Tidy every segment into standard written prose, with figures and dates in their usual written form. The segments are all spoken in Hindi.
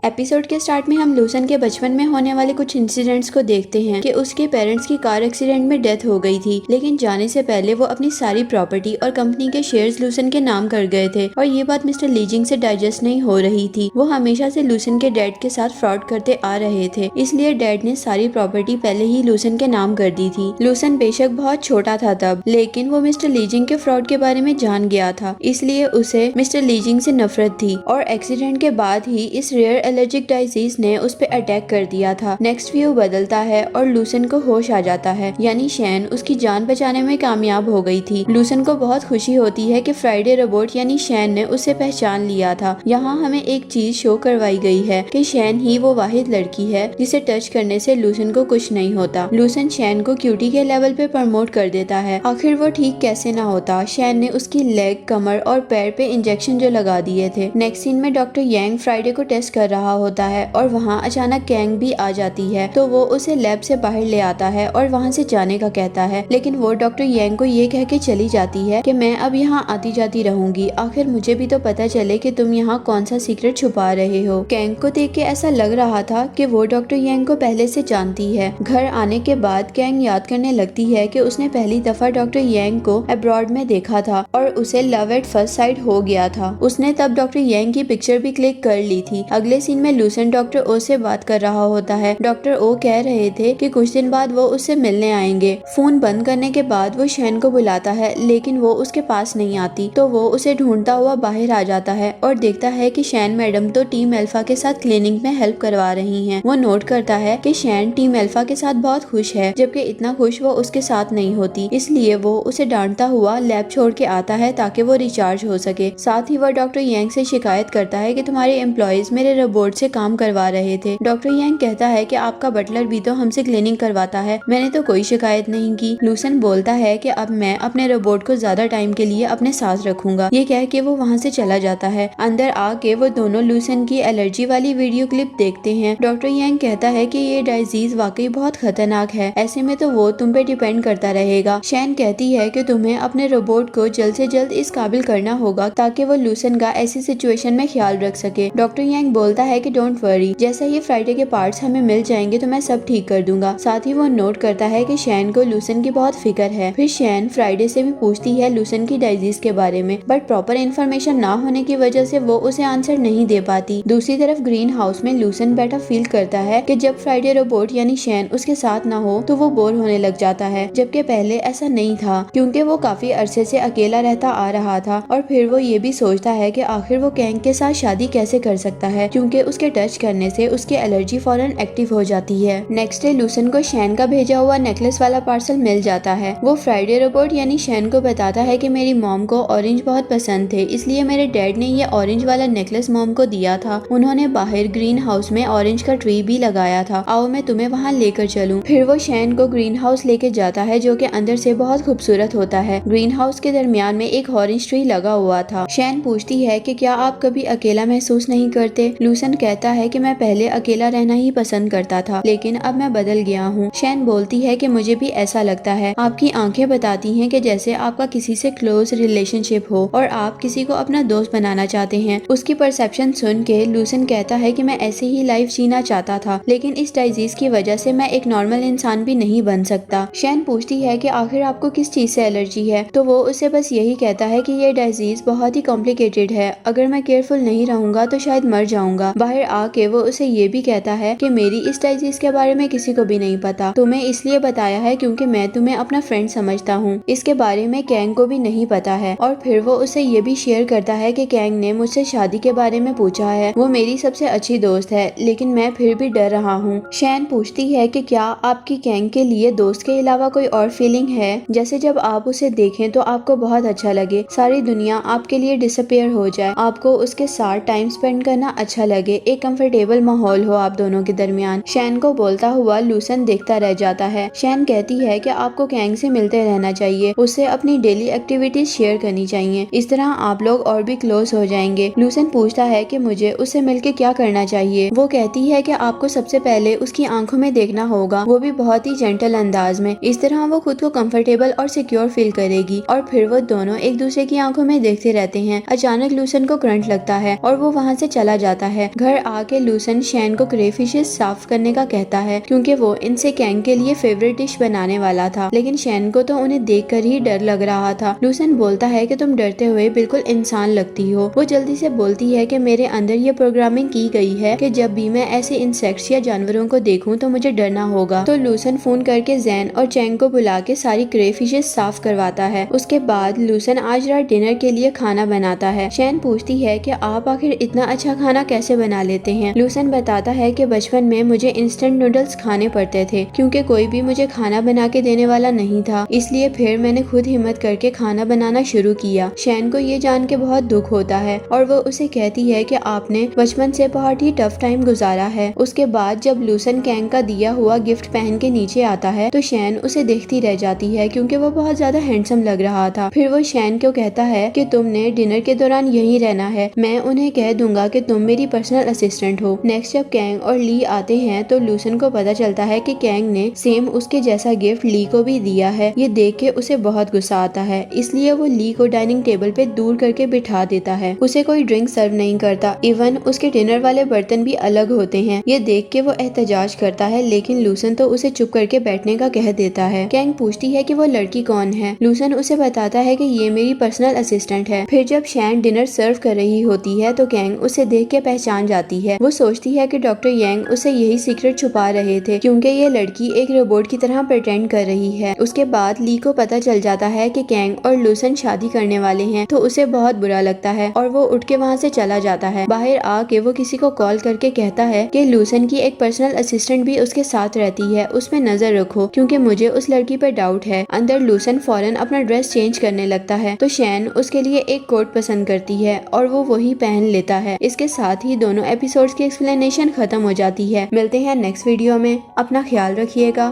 एपिसोड के स्टार्ट में हम लूसन के बचपन में होने वाले कुछ इंसिडेंट्स को देखते हैं कि उसके पेरेंट्स की कार एक्सीडेंट में डेथ हो गई थी, लेकिन जाने से पहले वो अपनी सारी प्रॉपर्टी और कंपनी के शेयर्स लूसन के नाम कर गए थे और ये बात मिस्टर लीजिंग से डाइजेस्ट नहीं हो रही थी। वो हमेशा से लूसन के डैड के साथ फ्रॉड करते आ रहे थे, इसलिए डैड ने सारी प्रॉपर्टी पहले ही लूसन के नाम कर दी थी। लूसन बेशक बहुत छोटा था तब, लेकिन वो मिस्टर लीजिंग के फ्रॉड के बारे में जान गया था, इसलिए उसे मिस्टर लीजिंग से नफरत थी और एक्सीडेंट के बाद ही इस रेयर एलर्जिक डाइजीज ने उस पे अटैक कर दिया था। नेक्स्ट व्यू बदलता है और लूसन को होश आ जाता है, यानी शैन उसकी जान बचाने में कामयाब हो गई थी। लूसन को बहुत खुशी होती है कि फ्राइडे रोबोट यानी शैन ने उसे पहचान लिया था। यहाँ हमें एक चीज शो करवाई गई है कि शैन ही वो वाहिद लड़की है जिसे टच करने से लूसन को कुछ नहीं होता। लूसन शैन को क्यूटी के लेवल पे प्रमोट कर देता है। आखिर वो ठीक कैसे ना होता, शैन ने उसकी लेग, कमर और पैर पे इंजेक्शन जो लगा दिए थे। नेक्स्ट सीन में डॉक्टर यांग फ्राइडे को टेस्ट कर रहा होता है और वहाँ अचानक कैंग भी आ जाती है, तो वो उसे लैब से बाहर ले आता है और वहाँ से जाने का कहता है, लेकिन वो डॉक्टर यांग को ये कह के चली जाती है कि मैं अब यहाँ आती जाती रहूंगी, आखिर मुझे भी तो पता चले कि तुम यहाँ कौन सा सीक्रेट छुपा रहे हो। कैंग को देख के ऐसा लग रहा था कि वो डॉक्टर यांग को पहले से जानती है। घर आने के बाद कैंग याद करने लगती है कि उसने पहली दफा डॉक्टर यांग को अब्रॉड में देखा था और उसे लव एट फर्स्ट साइट हो गया था। उसने तब डॉक्टर यांग की पिक्चर भी क्लिक कर ली थी। अगले सीन में लूसन डॉक्टर ओ से बात कर रहा होता है। डॉक्टर ओ कह रहे थे कि कुछ दिन बाद वो उससे मिलने आएंगे। फोन बंद करने के बाद वो शैन को बुलाता है, लेकिन वो उसके पास नहीं आती, तो वो उसे ढूंढता हुआ बाहर आ जाता है और देखता है कि शैन मैडम तो टीम अल्फा के साथ क्लीनिंग में हेल्प करवा रही हैं। वो नोट करता है कि शैन टीम अल्फा के साथ बहुत खुश है, जबकि इतना खुश वो उसके साथ नहीं होती, इसलिए वो उसे डांटता हुआ लैब छोड़ के आता है ताकि वो रिचार्ज हो सके। साथ ही वह डॉक्टर यांग से शिकायत करता है कि तुम्हारे एम्प्लॉयज मेरे रोबोट से काम करवा रहे थे। डॉक्टर यांग कहता है कि आपका बटलर भी तो हमसे क्लीनिंग करवाता है, मैंने तो कोई शिकायत नहीं की। लूसन बोलता है कि अब मैं अपने रोबोट को ज्यादा टाइम के लिए अपने साथ रखूंगा। ये कह के वो वहाँ से चला जाता है। अंदर आके वो दोनों लूसन की एलर्जी वाली वीडियो क्लिप देखते हैं। डॉक्टर यांग कहता है कि ये डिजीज वाकई बहुत खतरनाक है, ऐसे में तो वो तुम पे डिपेंड करता रहेगा। शैन कहती है कि तुम्हें अपने रोबोट को जल्द से जल्द इस काबिल करना होगा ताकि वो लूसन का ऐसी सिचुएशन में ख्याल रख सके। डॉक्टर यांग बोलता है कि डोंट वरी, जैसे ही फ्राइडे के पार्ट्स हमें मिल जाएंगे तो मैं सब ठीक कर दूंगा। साथ ही वो नोट करता है कि शैन को लूसन की बहुत फिक्र है। फिर शैन फ्राइडे से भी पूछती है लूसन की डिजीज के बारे में, बट प्रॉपर इन्फॉर्मेशन ना होने की वजह से वो उसे आंसर नहीं दे पाती। दूसरी तरफ ग्रीन हाउस में लूसन बेटर फील करता है कि जब फ्राइडे रोबोट यानी शैन उसके साथ ना हो तो वो बोर होने लग जाता है, जबकि पहले ऐसा नहीं था क्योंकि वो काफी अरसे से अकेला रहता आ रहा था। और फिर वो ये भी सोचता है कि आखिर वो कैंग के साथ शादी कैसे कर सकता है, क्योंकि उसके टच करने से उसकी एलर्जी फौरन एक्टिव हो जाती है। नेक्स्ट डे लूसन को शैन का भेजा हुआ नेकलेस वाला पार्सल मिल जाता है। वो फ्राइडे रोबोट यानी शैन को बताता है कि मेरी मॉम को ऑरेंज बहुत पसंद थे, इसलिए मेरे डैड ने ये ऑरेंज वाला नेकलेस मॉम को दिया था। उन्होंने बाहर ग्रीन हाउस में ऑरेंज का ट्री भी लगाया था, आओ मैं तुम्हें वहाँ लेकर चलूं। फिर वो शैन को ग्रीन हाउस लेके जाता है जो कि अंदर से बहुत खूबसूरत होता है। ग्रीन हाउस के दरमियान में एक ऑरेंज ट्री लगा हुआ था। शैन पूछती है कि क्या आप कभी अकेला महसूस नहीं करते। लूसन कहता है कि मैं पहले अकेला रहना ही पसंद करता था, लेकिन अब मैं बदल गया हूँ। शैन बोलती है कि मुझे भी ऐसा लगता है, आपकी आंखें बताती हैं कि जैसे आपका किसी से क्लोज रिलेशनशिप हो और आप किसी को अपना दोस्त बनाना चाहते हैं। उसकी परसेप्शन सुन के लूसन कहता है कि मैं ऐसे ही लाइफ जीना चाहता था, लेकिन इस डिजीज की वजह से मैं एक नॉर्मल इंसान भी नहीं बन सकता। शैन पूछती है कि आखिर आपको किस चीज से एलर्जी है, तो वो उसे बस यही कहता है कि ये डिजीज बहुत ही कॉम्प्लिकेटेड है, अगर मैं केयरफुल नहीं रहूंगा तो शायद मर जाऊंगा। बाहर आके वो उसे ये भी कहता है कि मेरी इस डिजीज के बारे में किसी को भी नहीं पता, तुम्हें इसलिए बताया है क्योंकि मैं तुम्हें अपना फ्रेंड समझता हूँ। इसके बारे में कैंग को भी नहीं पता है। और फिर वो उसे ये भी शेयर करता है कि कैंग ने मुझसे शादी के बारे में पूछा है, वो मेरी सबसे अच्छी दोस्त है, लेकिन मैं फिर भी डर रहा हूँ। शैन पूछती है कि क्या आपकी कैंग के लिए दोस्त के अलावा कोई और फीलिंग है, जैसे जब आप उसे देखें तो आपको बहुत अच्छा लगे, सारी दुनिया आपके लिए डिसअपियर हो जाए, आपको उसके साथ टाइम स्पेंड करना अच्छा लगे, एक कंफर्टेबल माहौल हो आप दोनों के दरमियान। शैन को बोलता हुआ लूसन देखता रह जाता है। शैन कहती है कि आपको कैंग से मिलते रहना चाहिए, उससे अपनी डेली एक्टिविटीज शेयर करनी चाहिए, इस तरह आप लोग और भी क्लोज हो जाएंगे। लूसन पूछता है कि मुझे उससे मिलके क्या करना चाहिए। वो कहती है कि आपको सबसे पहले उसकी आंखों में देखना होगा, वो भी बहुत ही जेंटल अंदाज में, इस तरह वो खुद को कंफर्टेबल और सिक्योर फील करेगी। और फिर वो दोनों एक दूसरे की आंखों में देखते रहते हैं। अचानक लूसन को करंट लगता है और वो वहाँ से चला जाता है। घर आके लूसन शैन को क्रेफिशेस साफ करने का कहता है क्योंकि वो इनसे कैंग के लिए फेवरेट डिश बनाने वाला था, लेकिन शैन को तो उन्हें देखकर ही डर लग रहा था। लूसन बोलता है कि तुम डरते हुए बिल्कुल इंसान लगती हो। वो जल्दी से बोलती है कि मेरे अंदर ये प्रोग्रामिंग की गई है कि जब भी मैं ऐसे इंसेक्ट्स या जानवरों को देखूं तो मुझे डरना होगा। तो लूसन फोन करके जैन और चैंग को बुला के सारी क्रेफिशेस साफ करवाता है। उसके बाद लूसन आज रात डिनर के लिए खाना बनाता है। शैन पूछती है कि आप आखिर इतना अच्छा खाना कैसे बना लेते हैं। लूसन बताता है कि बचपन में मुझे इंस्टेंट नूडल्स खाने पड़ते थे क्योंकि कोई भी मुझे खाना बना के देने वाला नहीं था, इसलिए फिर मैंने खुद हिम्मत करके खाना बनाना शुरू किया। शैन को ये जान के बहुत दुख होता है और वो उसे कहती है कि आपने बचपन से बहुत ही टफ टाइम गुजारा है। उसके बाद जब लूसन कैंग का दिया हुआ गिफ्ट पहन के नीचे आता है तो शैन उसे देखती रह जाती है क्योंकि वो बहुत ज्यादा हैंडसम लग रहा था। फिर वो शैन को कहता है कि तुमने डिनर के दौरान यहीं रहना है, मैं उन्हें कह दूंगा कि तुम मेरी पर्सनल असिस्टेंट हो। नेक्स्ट जब कैंग और ली आते हैं तो लूसन को पता चलता है कि कैंग ने सेम उसके जैसा गिफ्ट ली को भी दिया है। ये देख के उसे बहुत गुस्सा आता है, इसलिए वो ली को डाइनिंग टेबल पे दूर करके बिठा देता है। उसे कोई ड्रिंक सर्व नहीं करता, इवन उसके डिनर वाले बर्तन भी अलग होते हैं। ये देख के वो एहतजाज करता है, लेकिन लूसन तो उसे चुप करके बैठने का कह देता है। कैंग पूछती है कि वो लड़की कौन है। लूसन उसे बताता है कि ये मेरी पर्सनल असिस्टेंट है। फिर जब शैन डिनर सर्व कर रही होती है तो कैंग उसे देख के पहचान जाती है। वो सोचती है कि डॉक्टर यांग उसे यही सीक्रेट छुपा रहे थे क्योंकि ये लड़की एक रोबोट की तरह प्रिटेंड कर रही है। उसके बाद ली को पता चल जाता है कि कैंग और लूसन शादी करने वाले हैं तो उसे बहुत बुरा लगता है और वो उठ के वहाँ से चला जाता है। बाहर आके वो किसी को कॉल करके कहता है कि लूसन की एक पर्सनल असिस्टेंट भी उसके साथ रहती है, उसमें नजर रखो क्योंकि मुझे उस लड़की पर डाउट है। अंदर लूसन फौरन अपना ड्रेस चेंज करने लगता है तो शैन उसके लिए एक कोट पसंद करती है और वो वही पहन लेता है। इसके साथ ही दोनों एपिसोड्स की एक्सप्लेनेशन खत्म हो जाती है। मिलते हैं नेक्स्ट वीडियो में, अपना ख्याल रखिएगा,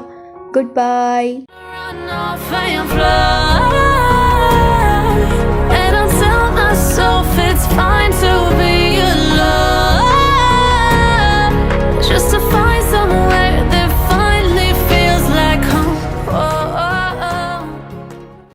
गुड बाय।